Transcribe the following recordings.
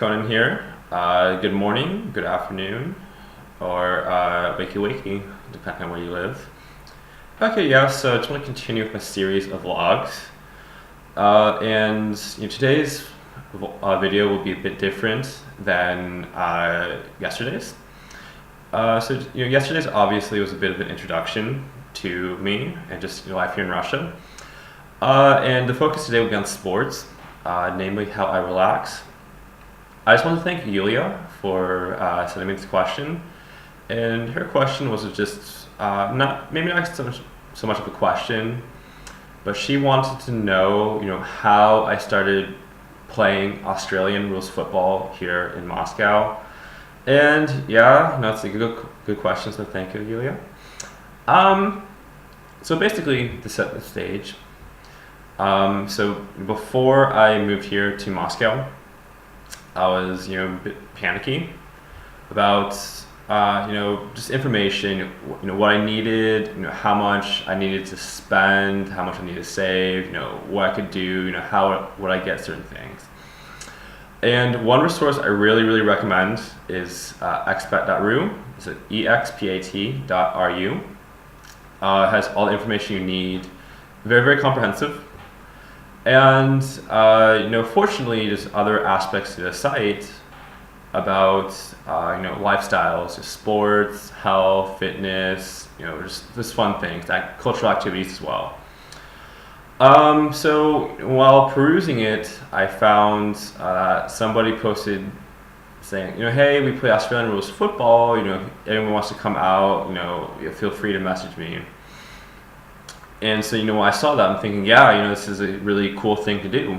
Conan here. Good morning, good afternoon, or wakey wakey, depending on where you live. Okay, yeah, so I just want to continue with my series of vlogs. Today's video will be a bit different than yesterday's. Yesterday's obviously was a bit of an introduction to me and just life here in Russia. And the focus today will be on sports, namely how I relax. I just want to thank Yulia for sending me this question. And her question was just not so much of a question, but she wanted to know, how I started playing Australian rules football here in Moscow. And yeah, it's a good question, so thank you, Yulia. So basically, to set the stage, so before I moved here to Moscow, I was, a bit panicky about, just information, what I needed, how much I needed to spend, how much I needed to save, what I could do, how would I get certain things. And one resource I really, really recommend is expat.ru. It's at expat.ru. It has all the information you need. Very, very comprehensive. And, fortunately, there's other aspects to the site about, lifestyles, just sports, health, fitness, just fun things, cultural activities as well. So while perusing it, I found somebody posted saying, hey, we play Australian rules football, anyone wants to come out, feel free to message me. And so, when I saw that, I'm thinking, this is a really cool thing to do.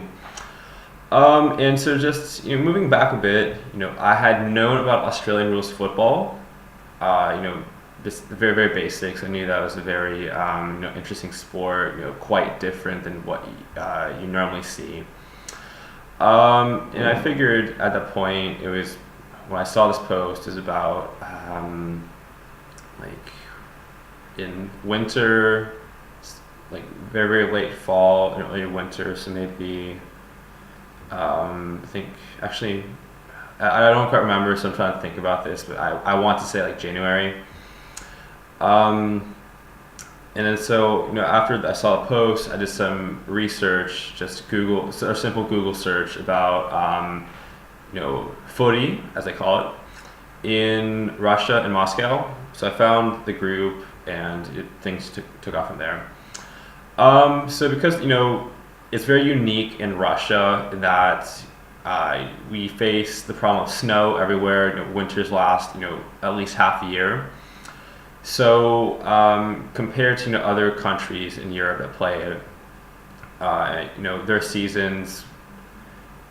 And so just, moving back a bit, I had known about Australian rules football, just the very, very basics. I knew that was a very, interesting sport, quite different than what you normally see. And I figured at that point, it was, when I saw this post, it was about, in winter, very, very late fall and early winter, so maybe I think actually I don't quite remember, so I'm trying to think about this, but I want to say January. And then so after I saw the post, I did some research, just a simple Google search about footy, as they call it, in Russia and Moscow. So I found the group, and things took off from there. So because, it's very unique in Russia that we face the problem of snow everywhere. Winters last, at least half a year. So compared to other countries in Europe that play it, their seasons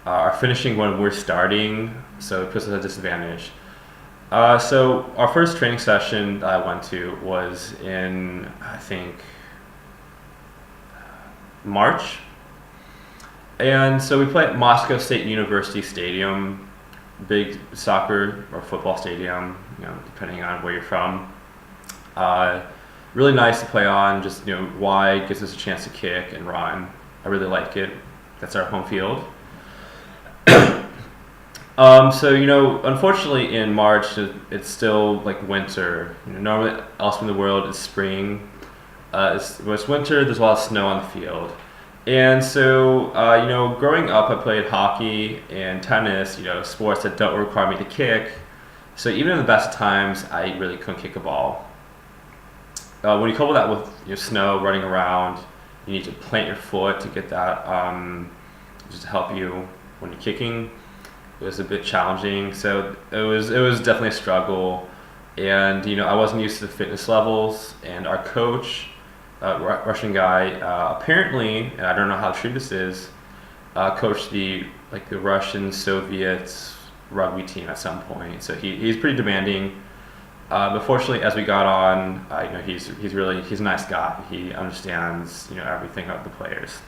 are finishing when we're starting, so it puts us at a disadvantage. So our first training session that I went to was in, I think, March. And so we play at Moscow State University Stadium, big soccer or football stadium, depending on where you're from. Really nice to play on, just, wide, gives us a chance to kick and run. I really like it. That's our home field. So, unfortunately in March, it's still winter. Normally elsewhere in the world it's spring. It's winter, there's a lot of snow on the field. And so, growing up, I played hockey and tennis, sports that don't require me to kick. So even in the best times, I really couldn't kick a ball. When you couple that with snow, running around, you need to plant your foot to get that, just to help you when you're kicking. It was a bit challenging, so it was definitely a struggle. And, I wasn't used to the fitness levels, and our coach, Russian guy, apparently, and I don't know how true this is, coached the Russian Soviet rugby team at some point. So he's pretty demanding. But fortunately, as we got on, he's a nice guy. He understands everything about the players.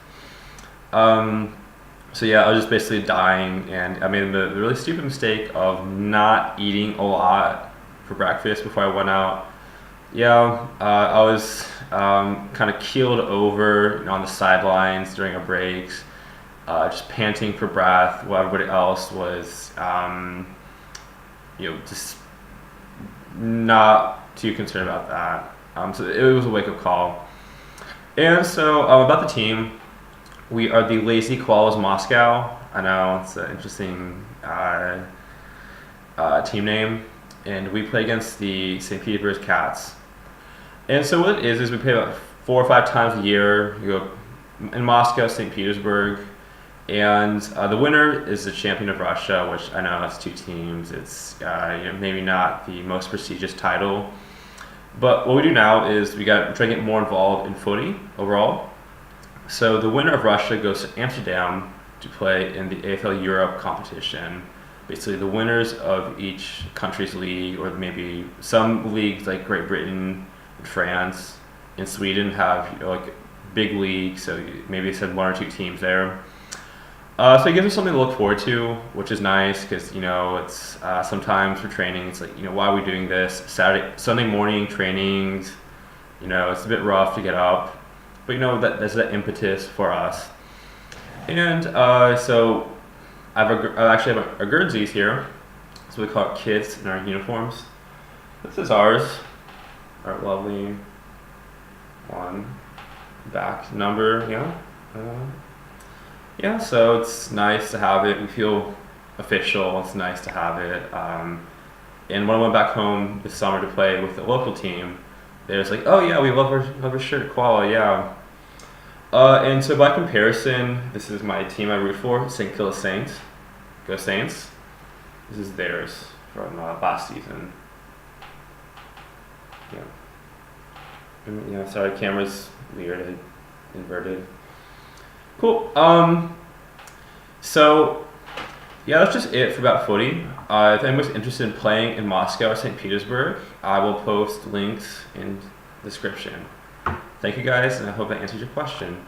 So yeah, I was just basically dying, and I made the really stupid mistake of not eating a lot for breakfast before I went out. Yeah, I was kind of keeled over on the sidelines during our breaks, just panting for breath, while everybody else was, just not too concerned about that. So it was a wake-up call. And so about the team, we are the Lazy Koalas Moscow. I know it's an interesting team name, and we play against the St. Petersburg Cats. And so what it is we play about 4 or 5 times a year. You go in Moscow, St. Petersburg, and the winner is the champion of Russia, which I know that's 2 teams. It's maybe not the most prestigious title, but what we do now is we try to get more involved in footy overall. So the winner of Russia goes to Amsterdam to play in the AFL Europe competition. Basically, the winners of each country's league, or maybe some leagues like Great Britain, France, and Sweden have like big leagues. So maybe it's had 1 or 2 teams there. So it gives us something to look forward to, which is nice because it's sometimes for training it's like why are we doing this? Sunday morning trainings, it's a bit rough to get up, but that's that impetus for us. And so I actually have our Guernseys here, so we call it kids in our uniforms. This is ours, our lovely one back number, so it's nice to have it. We feel official. It's nice to have it. And when I went back home this summer to play with the local team, they was like, "Oh yeah, we love our shirt, Koala, yeah." And so by comparison, this is my team I root for, St. Kilda Saints. Go Saints. This is theirs from last season. Sorry, camera's weird. I inverted. Cool. So that's just it for about footy. If anyone's interested in playing in Moscow or St. Petersburg, I will post links in the description. Thank you guys, and I hope that answers your question.